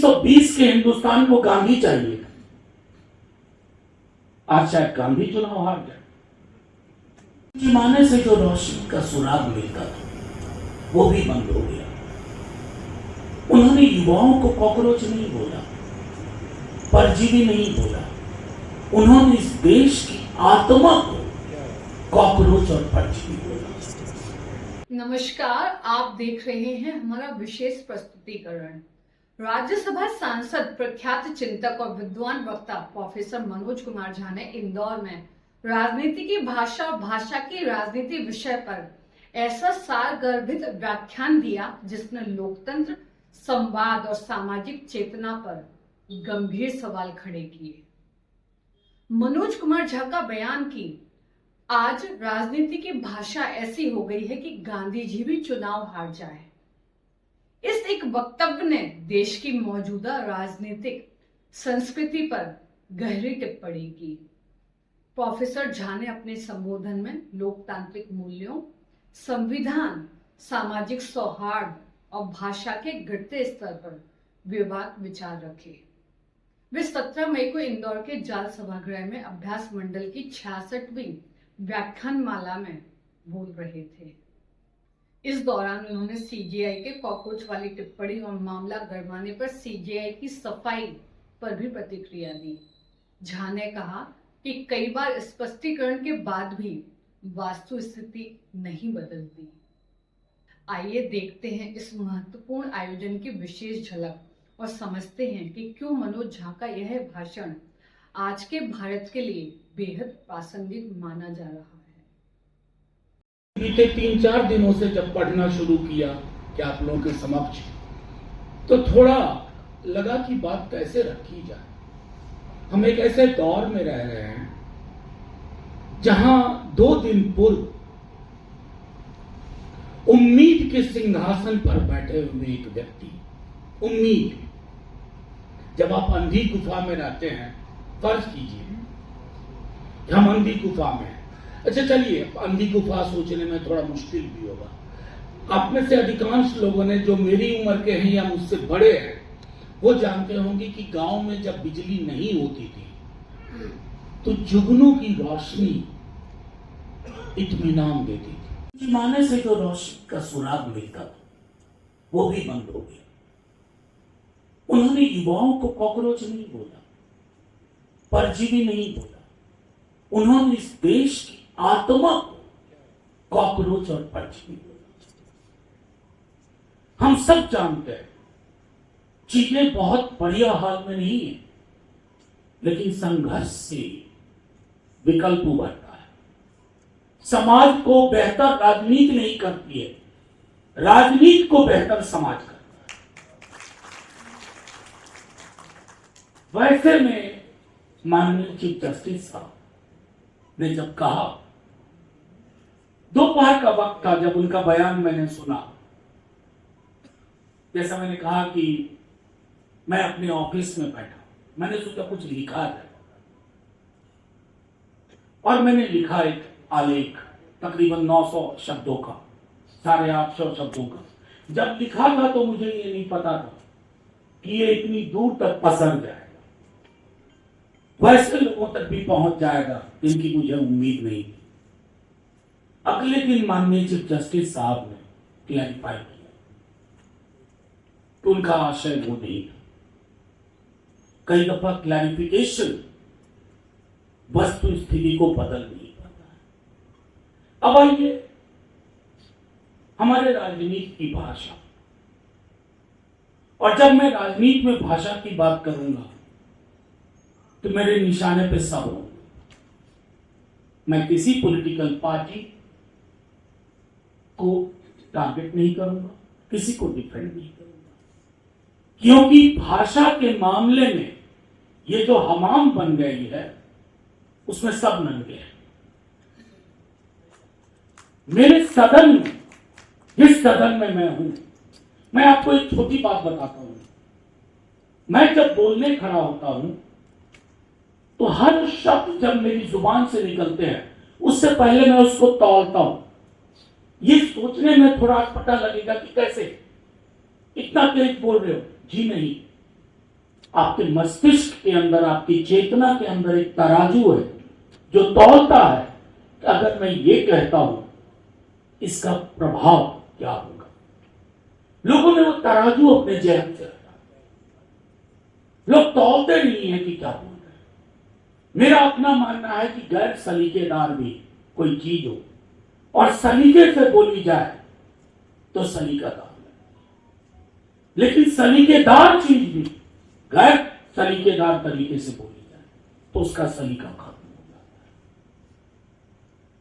1920 के हिंदुस्तान को गांधी चाहिए, आज शायद गांधी चुनाव हार गए। जमाने से जो रोशनी का सुराग मिलता था वो भी बंद हो गया। उन्होंने युवाओं को कॉकरोच नहीं बोला, परजीवी नहीं बोला, उन्होंने इस देश की आत्मा को कॉकरोच और परजीवी बोला। नमस्कार, आप देख रहे हैं हमारा विशेष प्रस्तुतिकरण। राज्यसभा सांसद, प्रख्यात चिंतक और विद्वान वक्ता प्रोफेसर मनोज कुमार झा ने इंदौर में राजनीति की भाषा और भाषा की राजनीति विषय पर ऐसा सारगर्भित व्याख्यान दिया जिसने लोकतंत्र, संवाद और सामाजिक चेतना पर गंभीर सवाल खड़े किए। मनोज कुमार झा का बयान कि आज राजनीति की भाषा ऐसी हो गई है कि गांधी जी भी चुनाव हार जाए, इस एक वक्तव्य ने देश की मौजूदा राजनीतिक संस्कृति पर गहरी टिप्पणी की। प्रोफेसर झा ने अपने संबोधन में लोकतांत्रिक मूल्यों, संविधान, सामाजिक सौहार्द और भाषा के गिरते स्तर पर विवाद विचार रखे। वे 17 मई को इंदौर के जाल सभागृह में अभ्यास मंडल की 66वीं व्याख्यान माला में बोल रहे थे। इस दौरान उन्होंने सीजेआई के कॉकरोच वाली टिप्पणी और मामला गरमाने पर सीजेआई की सफाई पर भी प्रतिक्रिया दी। झा ने कहा कि कई बार स्पष्टीकरण के बाद भी वास्तु स्थिति नहीं बदलती। आइए देखते हैं इस महत्वपूर्ण आयोजन की विशेष झलक और समझते हैं कि क्यों मनोज झा का यह भाषण आज के भारत के लिए बेहद प्रासंगिक माना जा रहा है। बीते 3-4 दिनों से जब पढ़ना शुरू किया कि आप लोगों के समक्ष, तो थोड़ा लगा कि बात कैसे रखी जाए। हम एक ऐसे दौर में रह रहे हैं जहां 2 दिन पूर्व उम्मीद के सिंहासन पर बैठे हुए एक व्यक्ति, उम्मीद, जब आप अंधी गुफा में रहते हैं, फर्ज कीजिए हम अंधी गुफा में हैं। अच्छा चलिए, अंधी गुफा सोचने में थोड़ा मुश्किल भी होगा। आप में से अधिकांश लोगों ने, जो मेरी उम्र के हैं या मुझसे बड़े हैं, वो जानते होंगे कि गांव में जब बिजली नहीं होती थी तो जुगनू की रोशनी इत्मीनान देती थी। जमाने से जो रोशनी का सुराग मिलता था वो भी बंद हो गया। उन्होंने युवाओं को कॉकरोच नहीं बोला, परजीवी नहीं बोला, उन्होंने इस देश की आत्मा को कॉकरोच और परजीवी बोला। हम सब जानते हैं चीजें बहुत बढ़िया हाल में नहीं है, लेकिन संघर्ष से विकल्प उभरता है। समाज को बेहतर राजनीति नहीं करती है, राजनीति को बेहतर समाज करता है। वैसे में माननीय चीफ जस्टिस साहब ने जब कहा, दोपहर का वक्त था जब उनका बयान मैंने सुना, जैसा मैंने कहा कि मैं अपने ऑफिस में बैठा, मैंने सोचा कुछ लिखा है और मैंने लिखा एक आलेख तकरीबन 900 शब्दों का, 850 शब्दों का। जब लिखा था तो मुझे ये नहीं पता था कि ये इतनी दूर तक पसर जाएगा, वैसे लोगों तक भी पहुंच जाएगा जिनकी मुझे उम्मीद नहीं थी। अगले दिन माननीय चीफ जस्टिस साहब ने क्लैरिफाई किया तो उनका आशय वो नहीं था। कई दफा क्लैरिफिकेशन वस्तु स्थिति को बदल नहीं पाता है। अब आइए हमारे राजनीति की भाषा, और जब मैं राजनीति में भाषा की बात करूंगा तो मेरे निशाने पे सब होंगे। मैं किसी पॉलिटिकल पार्टी को टारगेट नहीं करूंगा, किसी को डिफेंड नहीं करूंगा, क्योंकि भाषा के मामले में ये जो हमाम बन गई है उसमें सब नंगे हैं। मेरे सदन में, जिस सदन में मैं हूं, मैं आपको एक छोटी बात बताता हूं। मैं जब बोलने खड़ा होता हूं तो हर शब्द जब मेरी जुबान से निकलते हैं उससे पहले मैं उसको तौलता हूं। ये सोचने में थोड़ा अटपटा लगेगा कि कैसे इतना तेज बोल रहे हो। जी नहीं, आपके मस्तिष्क के अंदर, आपकी चेतना के अंदर एक तराजू है जो तौलता है कि अगर मैं ये कहता हूं इसका प्रभाव क्या होगा। लोगों ने वो तराजू अपने जेब से रखा, लोग तौलते नहीं है कि क्या बोल रहे हैं। मेरा अपना मानना है कि गैर सलीकेदार भी कोई चीज हो और सलीके से बोली जाए तो सलीकादार, लेकिन सलीकेदार चीज भी गैर सलीकेदार तरीके से बोली जाए तो उसका सलीका खत्म हो जाता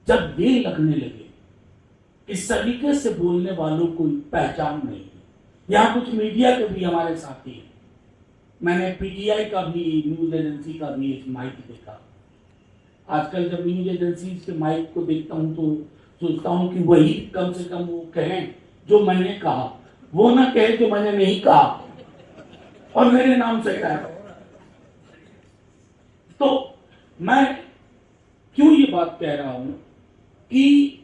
है। जब ये लगने लगे कि सलीके से बोलने वालों को पहचान नहीं है, यहां कुछ मीडिया के भी हमारे साथी हैं, मैंने पीटीआई का भी, न्यूज एजेंसी का भी एक माइक देखा। आजकल जब न्यूज एजेंसी के माइक को देखता हूं तो सोचता हूं कि वही कम से कम वो कहें जो मैंने कहा, वो ना कहे जो मैंने नहीं कहा और मेरे नाम से कहा। तो मैं क्यों ये बात कह रहा हूं कि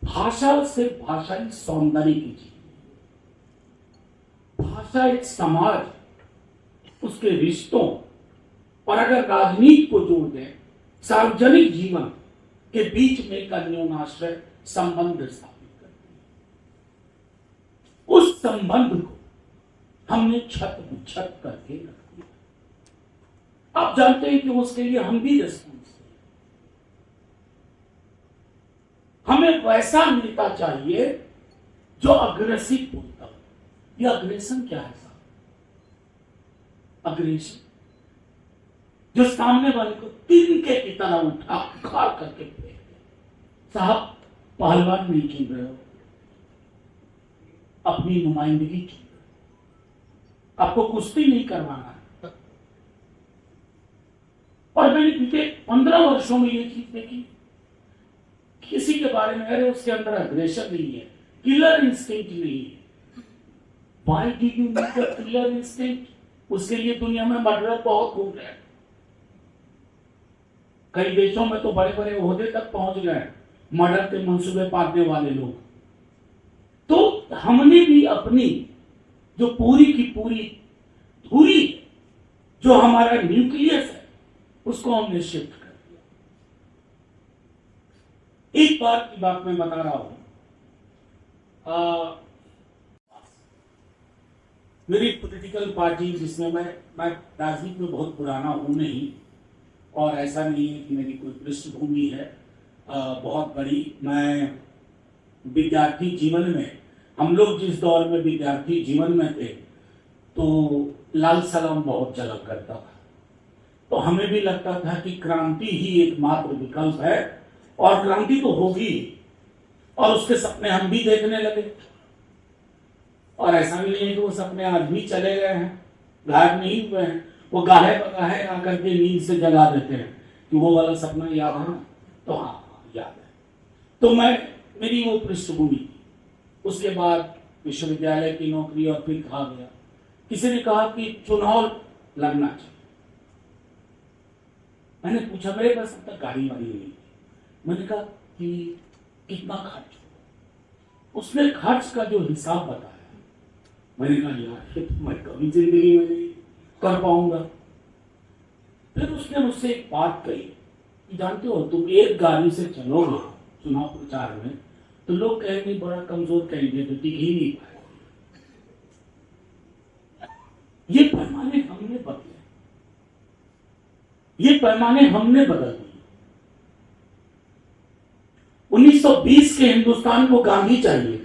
भाषा से भाषाई सौंदर्य की चीज, भाषा एक समाज, उसके रिश्तों और अगर राजनीति को जोड़ दें सार्वजनिक जीवन के बीच में एक अन्योन्याश्रय संबंध स्थापित करती है। उस संबंध को हमने छत करके रख दिया। आप जानते हैं कि उसके लिए हम भी रिस्पॉन्सिबल हैं। हमें वैसा नेता चाहिए जो अग्रेसिव बोलता हो। यह अग्रेशन क्या है साहब? अग्रेशन जो सामने वाले को तिनके की तरह उखाड़ करके फेंक दे। साहब, पहलवान नहीं चुन रहे हो, अपनी नुमाइंदगी चुन रहे हो, आपको कुश्ती नहीं करवाना है। और मैंने बीते 15 वर्षों में ये चीज देखी, किसी के बारे में अरे उसके अंदर अग्रेशन नहीं है, किलर इंस्टिंक्ट नहीं है। Why did you need a killer instinct? उसके लिए दुनिया में मर्डर बहुत घूम रहे हैं। कई देशों में तो बड़े बड़े ओहदे तक पहुंच गए मर्डर के मंसूबे पालने वाले लोग। तो हमने भी अपनी जो पूरी की पूरी धुरी, जो हमारा न्यूक्लियस है, उसको हमने शिफ्ट कर दिया। एक बार की बात मैं बता रहा हूं, मेरी पॉलिटिकल पार्टी जिसमें मैं राजनीति में बहुत पुराना हूं नहीं, और ऐसा नहीं है कि मेरी कोई पृष्ठभूमि है बहुत बड़ी। मैं विद्यार्थी जीवन में, हम लोग जिस दौर में विद्यार्थी जीवन में थे तो लाल सलाम बहुत चला करता था, तो हमें भी लगता था कि क्रांति ही एकमात्र विकल्प है और क्रांति तो होगी, और उसके सपने हम भी देखने लगे। और ऐसा भी नहीं है कि वो सपने आज भी चले गए हैं, गायब नहीं हुए हैं। वो गाहे बगाहे आकर के नींद से जगा देते हैं कि वो वाला सपना याद है ना, तो हाँ याद है। तो मेरी वो पृष्ठभूमि थी। उसके बाद विश्वविद्यालय की नौकरी, और फिर कहा गया, किसी ने कहा कि चुनाव लड़ना चाहिए। मैंने पूछा, मेरे पास अब तक गाड़ी वाड़ी नहीं थी, मैंने कहा कि कितना खर्च हो। उसने खर्च का जो हिसाब बताया, मैंने कहा यार ये तो मैं कभी जिंदगी में नहीं कर पाऊंगा। फिर उसने मुझसे एक बात कही कि जानते हो, तुम एक गाड़ी से चलोगे चुनाव प्रचार में तो लोग कहेंगे बड़ा कमजोर कैंडिडेट, टिक ही नहीं पाए। ये पैमाने हमने बदले, ये पैमाने हमने बदल दिए। 1920 के हिंदुस्तान को गांधी चाहिए,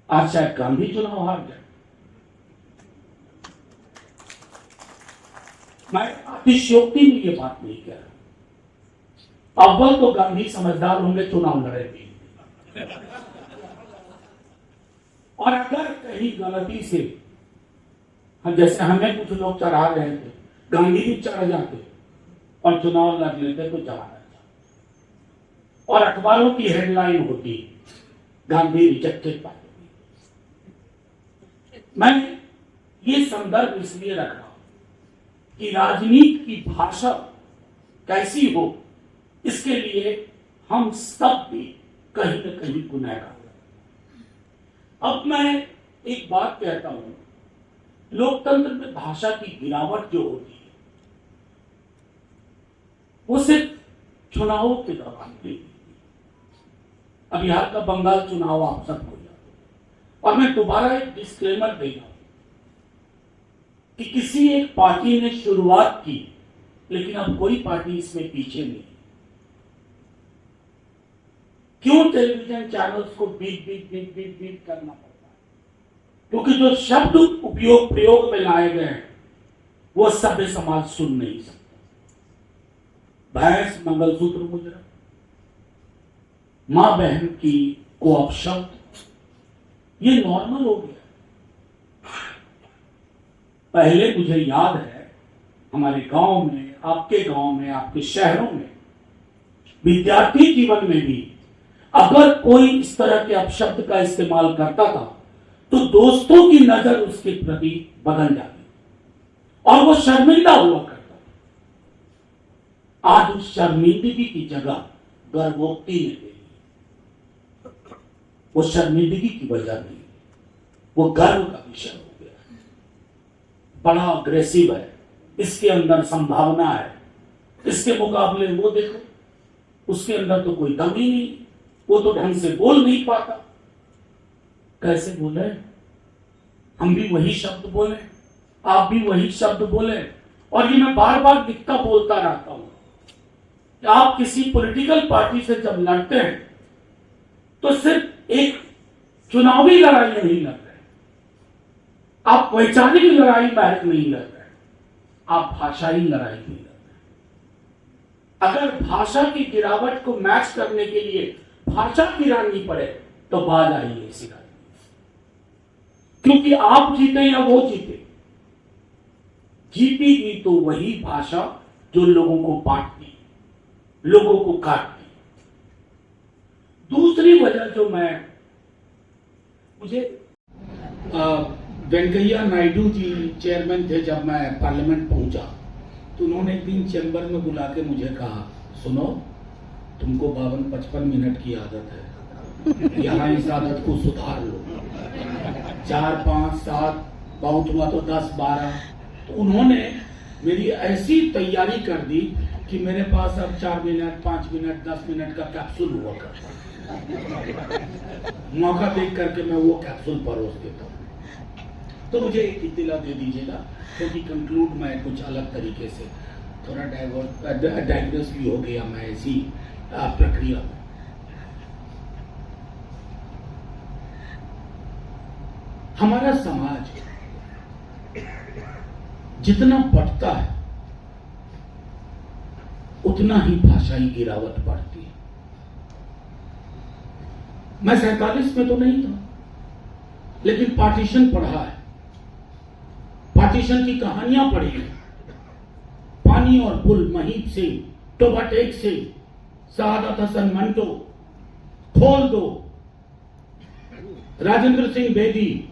आज शायद गांधी चुनाव हार जाए। मैं अतिशयोक्ति में ये बात नहीं कह रहा। अव्वल तो गांधी समझदार होंगे, चुनाव लड़े भी, और अगर कहीं गलती से जैसे हमें कुछ लोग चढ़ा रहे थे, गांधी भी चढ़ जाते और चुनाव लड़ लेते तो चढ़ा जाता, और अखबारों की हेडलाइन होती गांधी रिजेक्टेड बाय। मैं ये संदर्भ इसलिए रख रहा हूं कि राजनीति की भाषा कैसी हो, इसके लिए हम सब भी कहीं न कहीं गुनहगार हैं। अब मैं एक बात कहता हूं, लोकतंत्र में भाषा की गिरावट जो होती है वो सिर्फ चुनावों के दौरान नहीं। अब बिहार का बंगाल चुनाव आप सबको याद हो, और मैं दोबारा एक डिस्क्लेमर दे रहा हूं कि किसी एक पार्टी ने शुरुआत की, लेकिन अब कोई पार्टी इसमें पीछे नहीं। क्यों टेलीविजन चैनल्स को beat beat beat beat beat करना पड़ता है? क्योंकि जो शब्द उपयोग प्रयोग में लाए गए हैं वो सभ्य समाज सुन नहीं सकता। भैंस, मंगलसूत्र मुजरा, मां बहन की को अपशब्द, ये नॉर्मल हो गया। पहले मुझे याद है हमारे गांव में, आपके गांव में, आपके शहरों में, विद्यार्थी जीवन में भी अगर कोई इस तरह के अपशब्द का इस्तेमाल करता था तो दोस्तों की नजर उसके प्रति बदल जाती और वो शर्मिंदा हुआ करता था। आज उस शर्मिंदगी की जगह गर्वोक्ति ने ले ली। वो शर्मिंदगी की वजह नहीं, वो गर्व का विषय हो गया। बड़ा अग्रेसिव है, इसके अंदर संभावना है, इसके मुकाबले वो देखो, उसके अंदर तो कोई दम ही नहीं, वो तो ढंग से बोल नहीं पाता। कैसे बोले? हम भी वही शब्द बोले, आप भी वही शब्द बोले, और ये मैं बार बार दिखता बोलता रहता हूं कि आप किसी पॉलिटिकल पार्टी से जब लड़ते हैं तो सिर्फ एक चुनावी लड़ाई नहीं लड़ रहे, आप वैचारिक लड़ाई महज नहीं लड़ रहे, आप भाषाई लड़ाई नहीं लड़ रहे। अगर भाषा की गिरावट को मैच करने के लिए भाषा गिरानी पड़े तो बाज आइए इसी राजनीति, क्योंकि आप जीते या वो जीते, जीतेगी तो वही भाषा जो लोगों को बांटती, लोगों को काटती। दूसरी वजह जो मुझे वेंकैया नायडू जी चेयरमैन थे, जब मैं पार्लियामेंट पहुंचा तो उन्होंने एक दिन चैम्बर में बुला के मुझे कहा, सुनो, तुमको 52-55 मिनट की आदत है, यहाँ इस आदत को सुधार लो। 4, 5, 7 बहुत हुआ तो 10, 12। तो उन्होंने मेरी ऐसी तैयारी कर दी कि मेरे पास अब 4 मिनट, 5 मिनट, 10 मिनट का कैप्सूल हुआ करता। मौका देख करके मैं वो कैप्सूल परोस देता हूँ। तो मुझे एक इत्तिला दे दीजिएगा, क्योंकि कंक्लूड मैं कुछ अलग तरीके से थोड़ा डाइवर्स भी हो गया मैं ऐसी प्रक्रिया में। हमारा समाज जितना बढ़ता है उतना ही भाषाई गिरावट बढ़ती है। मैं 47 में तो नहीं था, लेकिन पार्टीशन पढ़ा है, पार्टीशन की कहानियां पढ़ी हैं। पानी और पुल, महीप सिंह, टोबाटेक सिंह, सआदत हसन मंटो, खोल दो, राजेंद्र सिंह बेदी,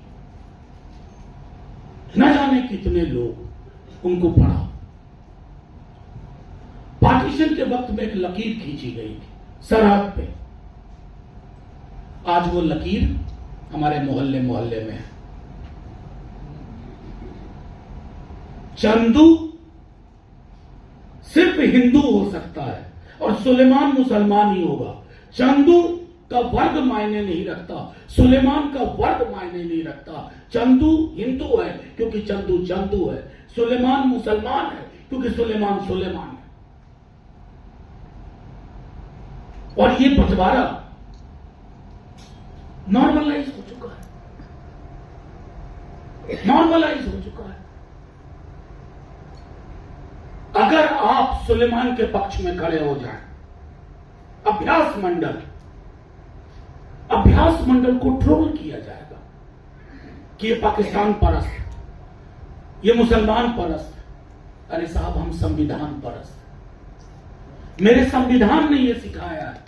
न जाने कितने लोग, उनको पढ़ा। पार्टीशन के वक्त में एक लकीर खींची गई थी सरहद पे। आज वो लकीर हमारे मोहल्ले मोहल्ले में है। चंदू सिर्फ हिंदू हो सकता है और सुलेमान मुसलमान ही होगा। चंदू का वर्ग मायने नहीं रखता, सुलेमान का वर्ग मायने नहीं रखता। चंदू हिंदू है क्योंकि चंदू चंदू है, सुलेमान मुसलमान है क्योंकि सुलेमान सुलेमान है। और ये बंटवारा नॉर्मलाइज हो चुका है, नॉर्मलाइज हो चुका है। अगर आप सुलेमान के पक्ष में खड़े हो जाएं, अभ्यास मंडल को ट्रोल किया जाएगा कि ये पाकिस्तान परस्त, ये मुसलमान परस्त। अरे साहब, हम संविधान परस्त। मेरे संविधान ने ये सिखाया है,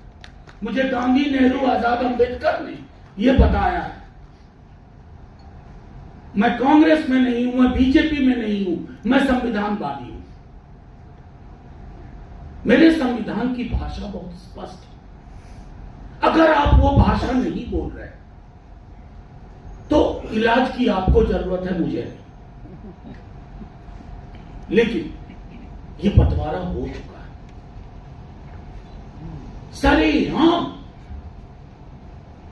मुझे गांधी, नेहरू, आजाद, अंबेडकर ने ये बताया है। मैं कांग्रेस में नहीं हूं, मैं बीजेपी में नहीं हूं, मैं संविधानवादी हूं। मेरे संविधान की भाषा बहुत स्पष्ट है। अगर आप वो भाषा नहीं बोल रहे तो इलाज की आपको जरूरत है, मुझे नहीं। लेकिन ये बंटवारा हो चुका है, सरेआम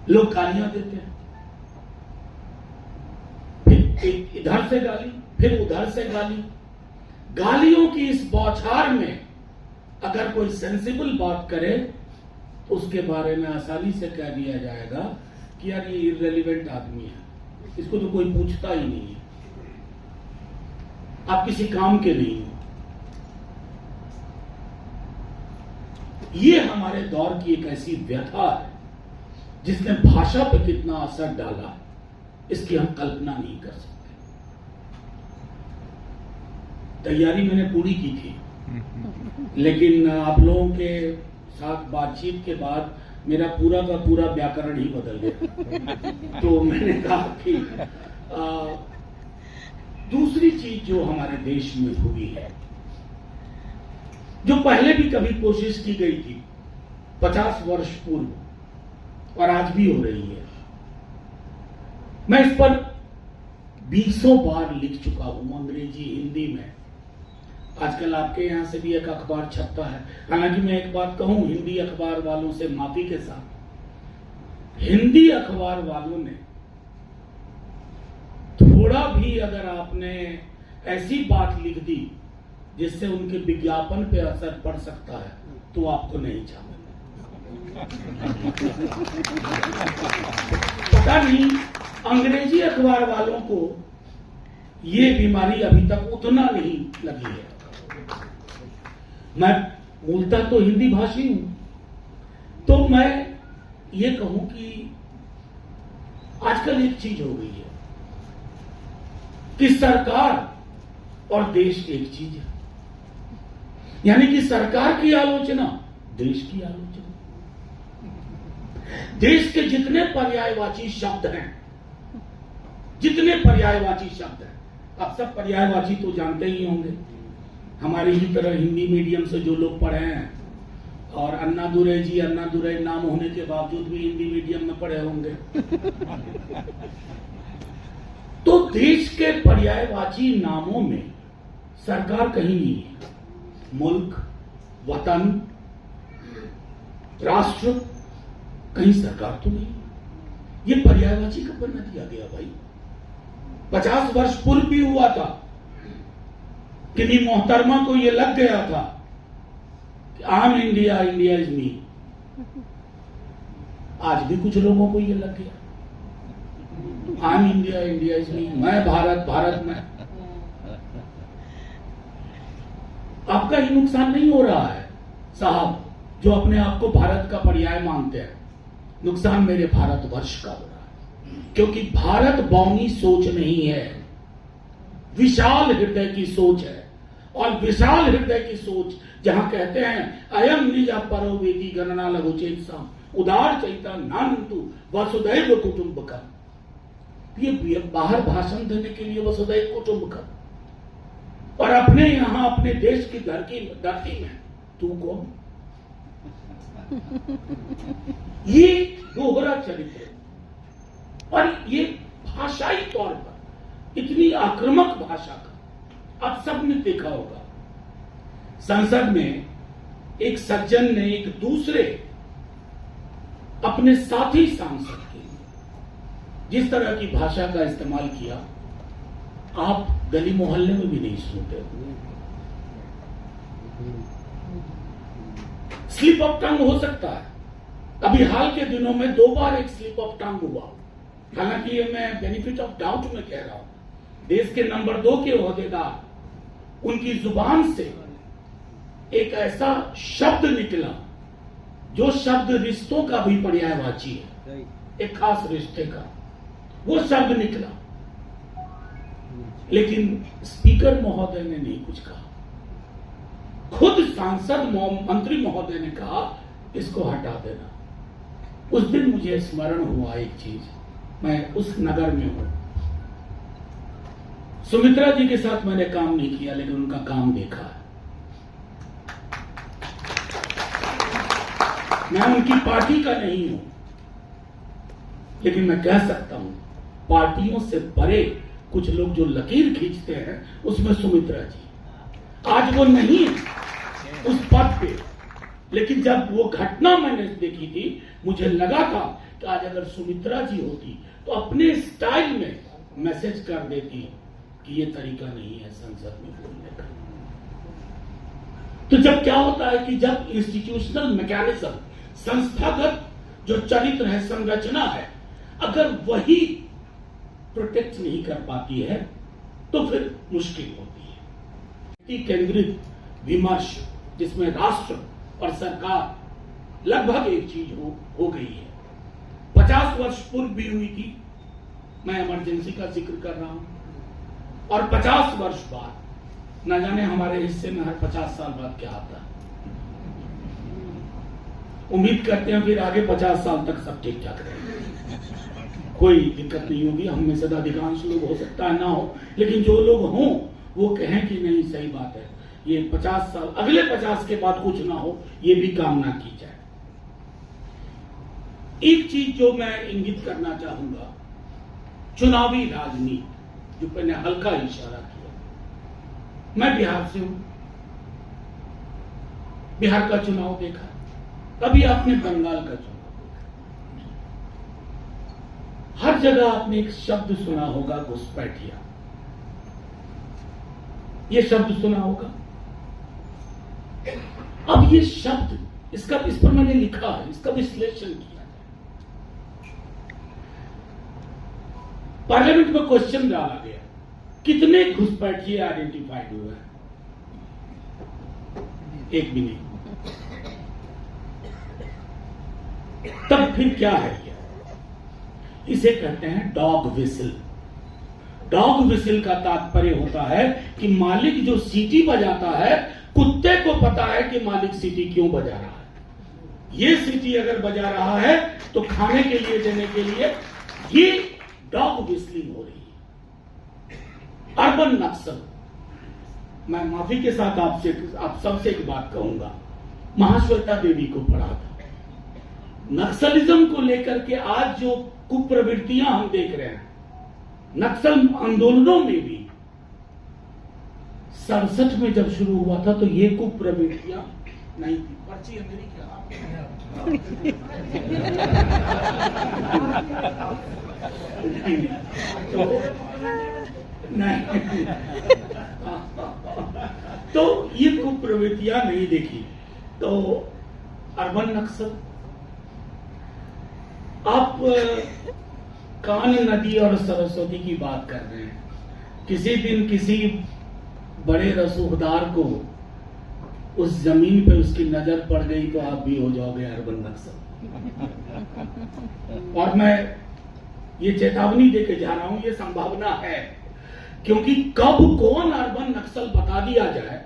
लोग गालियां देते हैं, फिर एक इधर से गाली, फिर उधर से गाली। गालियों की इस बौछार में अगर कोई सेंसिबल बात करे तो उसके बारे में आसानी से कह दिया जाएगा कि यार ये इररिलेवेंट आदमी है, इसको तो कोई पूछता ही नहीं है, आप किसी काम के नहीं हो। ये हमारे दौर की एक ऐसी व्यथा है जिसने भाषा पर कितना असर डाला है, इसकी हम कल्पना नहीं कर सकते। तैयारी मैंने पूरी की थी, लेकिन आप लोगों के साथ बातचीत के बाद मेरा पूरा का पूरा व्याकरण ही बदल गया। तो मैंने कहा कि दूसरी चीज जो हमारे देश में हुई है, जो पहले भी कभी कोशिश की गई थी 50 वर्ष पूर्व और आज भी हो रही है, मैं इस पर 20 बार लिख चुका हूं, अंग्रेजी हिंदी में। आजकल आपके यहां से भी एक अखबार छपता है, हालांकि मैं एक बात कहूं हिंदी अखबार वालों से माफी के साथ, हिंदी अखबार वालों ने थोड़ा भी अगर आपने ऐसी बात लिख दी जिससे उनके विज्ञापन पे असर पड़ सकता है तो आपको नहीं छापेंगे। पता नहीं अंग्रेजी अखबार वालों को ये बीमारी अभी तक उतना नहीं लगी है। मैं मूलतः तो हिंदी भाषी हूं, तो मैं ये कहूं कि आजकल एक चीज हो गई है कि सरकार और देश एक चीज है, यानी कि सरकार की आलोचना, देश की आलोचना। देश के जितने पर्यायवाची शब्द हैं, जितने पर्यायवाची शब्द हैं, आप सब पर्यायवाची तो जानते ही होंगे, हमारी ही तरह हिंदी मीडियम से जो लोग पढ़े हैं और अन्नादुरै जी, अन्नादुरै नाम होने के बावजूद भी हिंदी मीडियम में पढ़े होंगे। तो देश के पर्यायवाची नामों में सरकार कहीं नहीं है। मुल्क, वतन, राष्ट्र, कहीं सरकार तो नहीं। ये पर्यायवाची कब बना दिया गया भाई? 50 वर्ष पूर्व भी हुआ था, किन्हीं मोहतरमा को ये लग गया था कि आम इंडिया, इंडिया इज मी। आज भी कुछ लोगों को ये लग गया, आम इंडिया, इंडिया इज मी, मैं भारत, भारत में। आपका ही नुकसान नहीं हो रहा है साहब, जो अपने आप को भारत का पर्याय मानते हैं, नुकसान मेरे भारतवर्ष का हो रहा है। क्योंकि भारत बौनी सोच नहीं है, विशाल हृदय की सोच है। और विशाल हृदय की सोच जहां कहते हैं अयम निजा परो वेदी गणना लघुचेत साम उदार चैता नानंतु वसुदैव कुटुंबकम, ये बाहर भाषण देने के लिए वसुदैव कुटुंबकम, और अपने यहां अपने देश की धरती में तू कौन? ये दोहरा चरित्र, और ये भाषाई तौर पर इतनी आक्रामक भाषा का आप सबने देखा होगा। संसद में एक सज्जन ने एक दूसरे अपने साथी सांसद के लिए जिस तरह की भाषा का इस्तेमाल किया, आप गली मोहल्ले में भी नहीं सुनते। स्लिप ऑफ टंग हो सकता है, अभी हाल के दिनों में 2 बार एक स्लिप ऑफ टंग हुआ। हालांकि ये मैं बेनिफिट ऑफ डाउट में कह रहा हूं। देश के नंबर 2 के ओहदेदार, उनकी जुबान से एक ऐसा शब्द निकला जो शब्द रिश्तों का भी पर्यायवाची है, एक खास रिश्ते का वो शब्द निकला, लेकिन स्पीकर महोदय ने नहीं कुछ कहा। खुद सांसद मंत्री महोदय ने कहा इसको हटा देना। उस दिन मुझे स्मरण हुआ एक चीज, मैं उस नगर में हूं, सुमित्रा जी के साथ मैंने काम नहीं किया लेकिन उनका काम देखा है। मैं उनकी पार्टी का नहीं हूं, लेकिन मैं कह सकता हूं पार्टियों से परे कुछ लोग जो लकीर खींचते हैं उसमें सुमित्रा जी आज वो नहीं है उस पद पे, लेकिन जब वो घटना मैंने देखी थी मुझे लगा था कि आज अगर सुमित्रा जी होती तो अपने स्टाइल में मैसेज कर देती कि ये तरीका नहीं है संसद में बोलने का। तो जब क्या होता है कि जब इंस्टीट्यूशनल मैकेनिज्म, संस्थागत जो चरित्र है, संरचना है, अगर वही प्रोटेक्ट नहीं कर पाती है तो फिर मुश्किल होती है। केंद्रित विमर्श जिसमें राष्ट्र और सरकार लगभग एक चीज हो गई है। 50 वर्ष पूर्व भी हुई थी, मैं इमरजेंसी का जिक्र कर रहा हूं, और 50 वर्ष बाद न जाने हमारे हिस्से में हर 50 साल बाद क्या आता है। उम्मीद करते हैं फिर आगे 50 साल तक सब ठीक ठाक रहे, कोई दिक्कत नहीं होगी। हम में से अधिकांश लोग हो सकता है ना हो, लेकिन जो लोग हों वो कहें कि नहीं सही बात है, ये 50 साल अगले 50 के बाद कुछ ना हो, ये भी कामना की जाए। एक चीज जो मैं इंगित करना चाहूंगा, चुनावी राजनीति, जो मैंने हल्का इशारा किया। मैं बिहार से हूं, बिहार का चुनाव देखा, कभी आपने बंगाल का चुनाव देखा, हर जगह आपने एक शब्द सुना होगा, घुसपैठिया। ये शब्द सुना होगा। अब ये शब्द, इस पर मैंने लिखा है, इसका विश्लेषण किया है। पार्लियामेंट में क्वेश्चन डाला गया, कितने घुसपैठिए आइडेंटिफाइड हुए हैं? एक भी नहीं। तब फिर क्या है ये? इसे कहते हैं डॉग विसिल। डॉग विसिल का तात्पर्य होता है कि मालिक जो सीटी बजाता है, कुत्ते को पता है कि मालिक सीटी क्यों बजा रहा है। ये सीटी अगर बजा रहा है तो खाने के लिए देने के लिए ये डॉग विस्लिंग हो रही है। अर्बन नक्सल, मैं माफी के साथ आप सबसे एक बात कहूंगा, महाश्वेता देवी को पढ़ा था। नक्सलिज्म को लेकर के आज जो कुप्रवृत्तियां हम देख रहे हैं, नक्सल आंदोलनों में भी 67 में जब शुरू हुआ था तो ये कुप्रवृत्तियां नहीं थी। पर्ची है मेरी क्या? नहीं, तो ये कुप्रवृत्तियां नहीं देखी। तो अर्बन नक्सल, आप कान नदी और सरस्वती की बात कर रहे हैं। किसी दिन किसी बड़े रसूखदार को उस जमीन पे उसकी नजर पड़ गई तो आप भी हो जाओगे अर्बन नक्सल। और मैं ये चेतावनी देके जा रहा हूं, ये संभावना है, क्योंकि कब कौन अर्बन नक्सल बता दिया जाए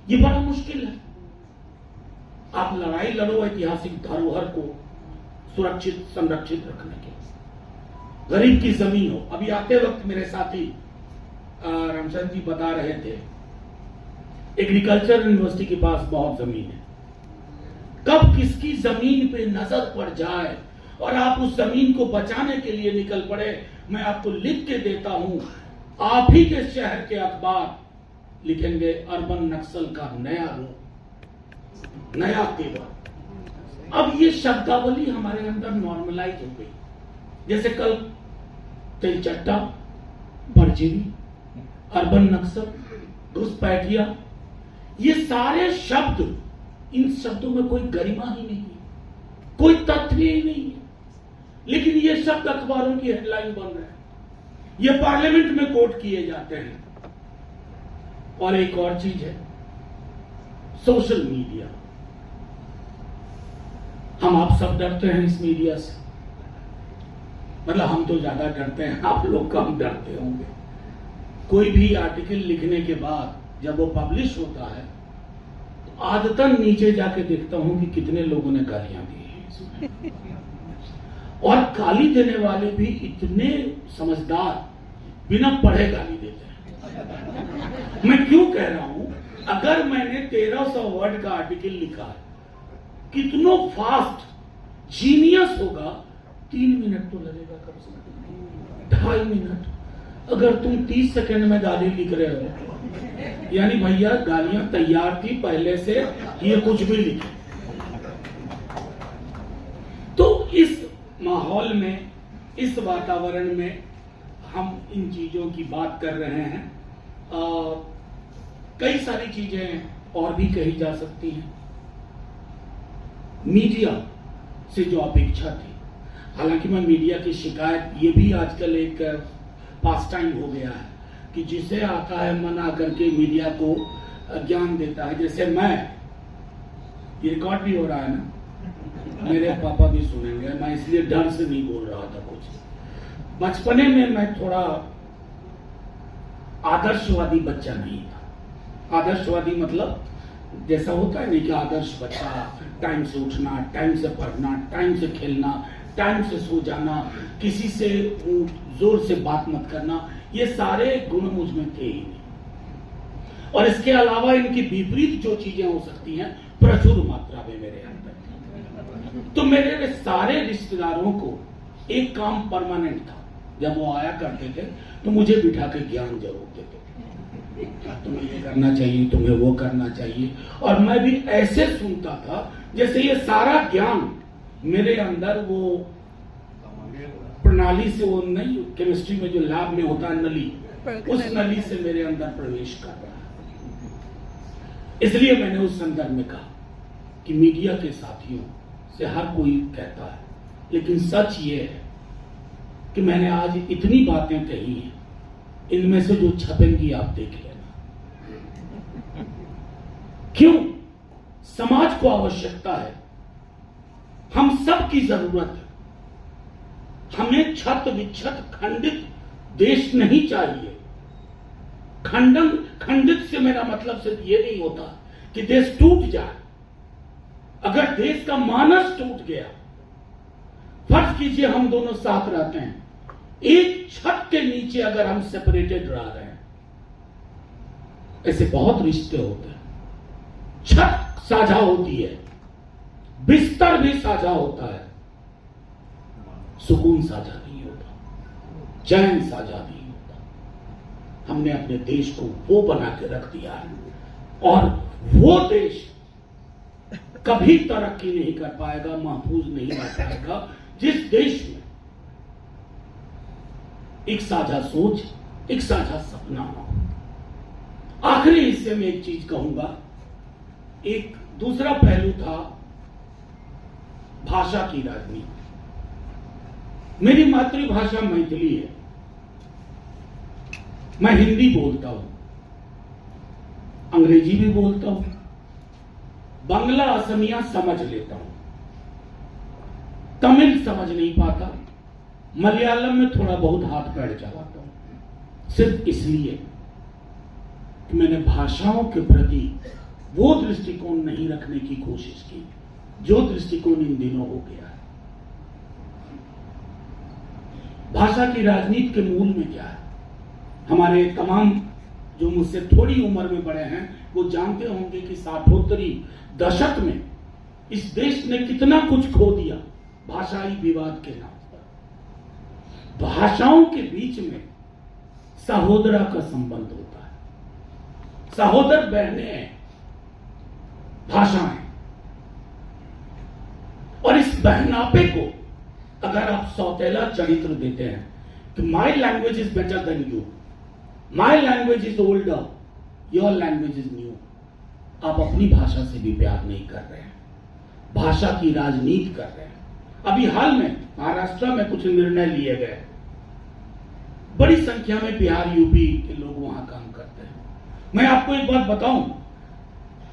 ये बड़ा मुश्किल है। आप लड़ाई लड़ो ऐतिहासिक धरोहर को सुरक्षित संरक्षित रखने के, गरीब की जमीन हो। अभी आते वक्त मेरे साथी रामचंद्र जी बता रहे थे, एग्रीकल्चर यूनिवर्सिटी के पास बहुत जमीन है। कब किसकी जमीन पे नजर पड़ जाए और आप उस जमीन को बचाने के लिए निकल पड़े, मैं आपको लिख के देता हूं, आप ही के शहर के अखबार लिखेंगे अर्बन नक्सल का नया रूप, नया तेवर। अब ये शब्दावली हमारे अंदर नॉर्मलाइज हो गई। जैसे कल तेलचट्टा, परजीवी, अर्बन नक्सल, घुसपैठिया, ये सारे शब्द, इन शब्दों में कोई गरिमा ही नहीं है, कोई तथ्य ही नहीं है, लेकिन ये शब्द अखबारों की हेडलाइन बन रहे हैं, ये पार्लियामेंट में कोट किए जाते हैं। और एक और चीज है, सोशल मीडिया। हम आप सब डरते हैं इस मीडिया से, मतलब हम तो ज्यादा डरते हैं, आप लोग कम डरते होंगे। कोई भी आर्टिकल लिखने के बाद जब वो पब्लिश होता है तो आदतन नीचे जाके देखता हूं कि कितने लोगों ने गालियां दी हैं इसमें। और गाली देने वाले भी इतने समझदार, बिना पढ़े गाली देते हैं। मैं क्यों कह रहा हूं, अगर मैंने 1300 वर्ड का आर्टिकल लिखा है, कितनो फास्ट जीनियस होगा, 3 मिनट तो लगेगा कम से कम, 2.5 मिनट। अगर तुम 30 सेकंड में गाली लिख रहे हो, यानी भैया गालियां तैयार थी पहले से, ये कुछ भी लिखे। तो इस माहौल में, इस वातावरण में हम इन चीजों की बात कर रहे हैं। कई सारी चीजें और भी कही जा सकती हैं। मीडिया से जो अपेक्षा थी, हालांकि मैं मीडिया की शिकायत, ये भी आजकल एक पास टाइम हो गया है कि जिसे आता है मन आकर के मीडिया को ज्ञान देता है। जैसे मैं, ये रिकॉर्ड भी हो रहा है ना, मेरे पापा भी सुनेंगे, मैं इसलिए डर से नहीं बोल रहा था कुछ। बचपने में मैं थोड़ा आदर्शवादी बच्चा नहीं था। आदर्शवादी मतलब जैसा होता है नहीं कि आदर्श बच्चा, टाइम से उठना, टाइम से पढ़ना, टाइम से खेलना, टाइम से सो जाना, किसी से जोर से बात मत करना, ये सारे गुण मुझ में थे ही नहीं। और इसके अलावा इनकी विपरीत जो चीजें हो सकती हैं प्रचुर मात्रा में मेरे अंदर थी। तो मेरे सारे रिश्तेदारों को एक काम परमानेंट था, जब वो आया करते थे तो मुझे बिठा के ज्ञान जरूर देते थे, तुम्हें ये करना चाहिए, तुम्हें वो करना चाहिए। और मैं भी ऐसे सुनता था जैसे ये सारा ज्ञान मेरे अंदर वो प्रणाली से, वो नहीं, केमिस्ट्री में जो लैब में होता है नली, उस नली से मेरे अंदर प्रवेश कर रहा है। इसलिए मैंने उस संदर्भ में कहा कि मीडिया के साथियों से हर कोई कहता है, लेकिन सच ये है कि मैंने आज इतनी बातें कही हैं, इनमें से जो छपेंगी आप देख लेना। क्यों? समाज को आवश्यकता है, हम सब की जरूरत है। हमें छत विच्छत खंडित देश नहीं चाहिए। खंडित से मेरा मतलब सिर्फ ये नहीं होता कि देश टूट जाए। अगर देश का मानस टूट गया, फर्ज कीजिए हम दोनों साथ रहते हैं, एक छत के नीचे अगर हम सेपरेटेड रह रहे हैं, ऐसे बहुत रिश्ते होते हैं। छत साझा होती है, बिस्तर भी साझा होता है, सुकून साझा नहीं होता, चैन साझा नहीं होता। हमने अपने देश को वो बना के रख दिया है, और वो देश कभी तरक्की नहीं कर पाएगा, महफूज नहीं रह पाएगा, जिस देश में एक साझा सोच, एक साझा सपना हो। आखिरी हिस्से में एक चीज कहूंगा। एक दूसरा पहलू था भाषा की राजनीति। मेरी मातृभाषा मैथिली है, मैं हिंदी बोलता हूं, अंग्रेजी भी बोलता हूं, बांग्ला असमिया समझ लेता हूं, तमिल समझ नहीं पाता, मलयालम में थोड़ा बहुत हाथ पैर चलाता हूं। सिर्फ इसलिए कि मैंने भाषाओं के प्रति वो दृष्टिकोण नहीं रखने की कोशिश की जो दृष्टिकोण इन दिनों हो गया है। भाषा की राजनीति के मूल में क्या है? हमारे तमाम जो मुझसे थोड़ी उम्र में बड़े हैं वो जानते होंगे कि 60 दशक में इस देश ने कितना कुछ खो दिया भाषाई विवाद के नाम पर। भाषाओं के बीच में सहोदरा का संबंध होता है, सहोदर बहनें हैं भाषाएं, और इस बहनापे को अगर आप सौतेला चरित्र देते हैं कि my language is better than you, my language is older, your language is new, आप अपनी भाषा से भी प्यार नहीं कर रहे हैं, भाषा की राजनीति कर रहे हैं। अभी हाल में महाराष्ट्र में कुछ निर्णय लिए गए, बड़ी संख्या में बिहार यूपी के लोग वहां काम करते हैं। मैं आपको एक बात बताऊं,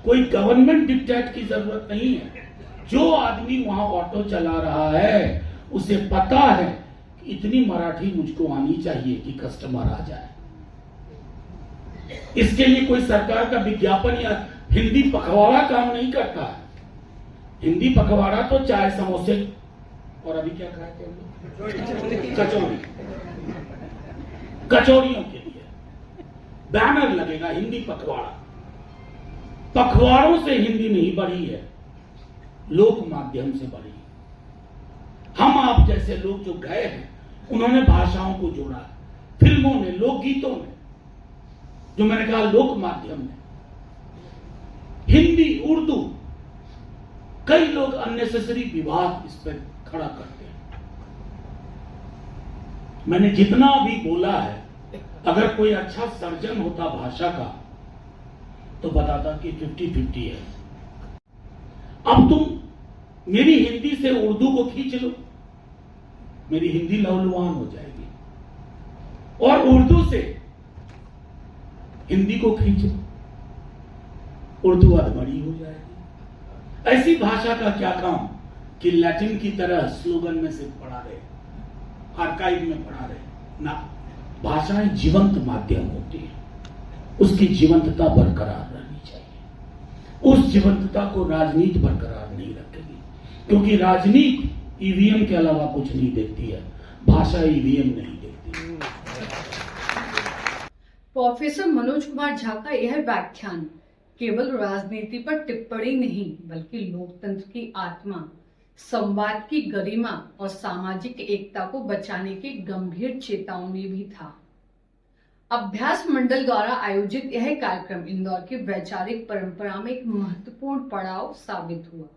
कोई गवर्नमेंट डिक्टेट की जरूरत नहीं है। जो आदमी वहां ऑटो चला रहा है उसे पता है कि इतनी मराठी मुझको आनी चाहिए कि कस्टमर आ जाए। इसके लिए कोई सरकार का विज्ञापन या हिंदी पखवाड़ा काम नहीं करता है। हिंदी पखवाड़ा तो चाय समोसे और अभी क्या खाए थे, कचौड़ियों के लिए बैनर लगेगा हिंदी पखवाड़ा। पखवाड़ों से हिंदी नहीं बढ़ी है, लोक माध्यम से बढ़ी। हम आप जैसे लोग जो गए हैं उन्होंने भाषाओं को जोड़ा, फिल्मों ने, लोकगीतों ने, जो मैंने कहा लोक माध्यम ने, हिंदी, उर्दू, कई लोग अननेसेसरी विवाद इस पर खड़ा करते हैं। मैंने जितना भी बोला है, अगर कोई अच्छा सर्जन होता भाषा का तो बताता कि 50-50 है। अब तुम मेरी हिंदी से उर्दू को खींच लो, मेरी हिंदी लहूलुहान हो जाएगी, और उर्दू से हिंदी को खींच लो, उर्दू अधमरी हो जाएगी। ऐसी भाषा का क्या काम कि लैटिन की तरह स्लोगन में से पढ़ा रहे, आर्काइव में पढ़ा रहे ना। भाषाएं जीवंत माध्यम होती है, उसकी जीवंतता बरकरार रहनी चाहिए। उस जीवंतता को राजनीति बरकरार नहीं रखेगी, क्योंकि राजनीति ईवीएम के अलावा कुछ नहीं देखती है, भाषा ईवीएम नहीं देखती। प्रोफेसर मनोज कुमार झा का यह व्याख्यान केवल राजनीति पर टिप्पणी नहीं, बल्कि लोकतंत्र की आत्मा, संवाद की गरिमा और सामाजिक एकता को बचाने की गंभीर चेतावनी भी था। अभ्यास मंडल द्वारा आयोजित यह कार्यक्रम इंदौर की वैचारिक परंपरा में एक महत्वपूर्ण पड़ाव साबित हुआ।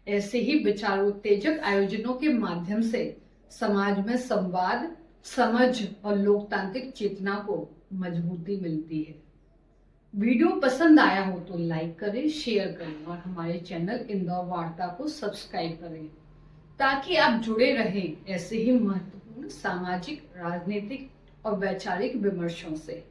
ऐसे ही विचारोत्तेजक आयोजनों के माध्यम से समाज में संवाद, समझ और लोकतांत्रिक चेतना को मजबूती मिलती है। वीडियो पसंद आया हो तो लाइक करें, शेयर करें और हमारे चैनल इंदौर वार्ता को सब्सक्राइब करें, ताकि आप जुड़े रहें ऐसे ही महत्वपूर्ण सामाजिक, राजनीतिक और वैचारिक विमर्शों से।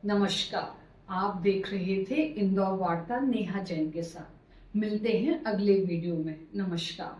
नमस्कार, आप देख रहे थे इंदौर वार्ता नेहा जैन के साथ। मिलते हैं अगले वीडियो में। नमस्कार।